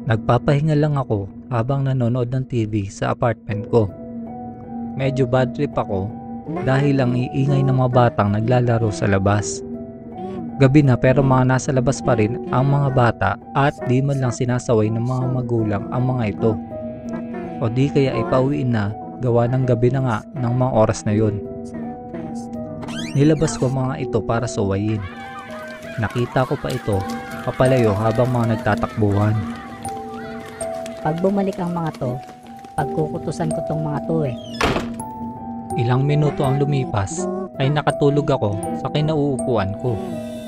Nagpapahinga lang ako habang nanonood ng TV sa apartment ko. Medyo bad trip ako dahil ang iingay ng mga batang naglalaro sa labas. Gabi na pero mga nasa labas pa rin ang mga bata at di man lang sinasaway ng mga magulang ang mga ito. O di kaya ipauwiin na gawa ng gabi na nga ng mga oras na yun. Nilabas ko mga ito para suwayin. Nakita ko pa ito papalayo habang mga nagtatakbuhan. Pag bumalik ang mga to, pagkukutusan ko tong mga to eh. Ilang minuto ang lumipas ay nakatulog ako sa kinauupuan ko.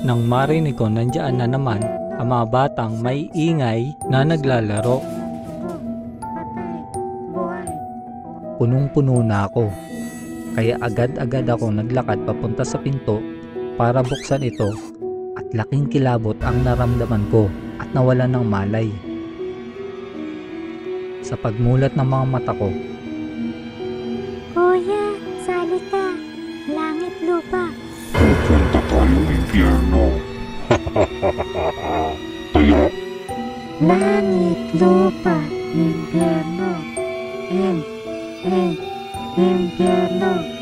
Nang marinig ko nandiyan na naman ang mga batang may ingay na naglalaro. Punong-puno na ako, kaya agad-agad ako naglakad papunta sa pinto para buksan ito at laking kilabot ang naramdaman ko at nawalan ng malay. Sa pagmulat ng mga mata ko, Kuya, sali ka. Langit lupa. Pupunta tayong impyerno. Kaya, Langit lupa. Impyerno. Impyerno. impyerno.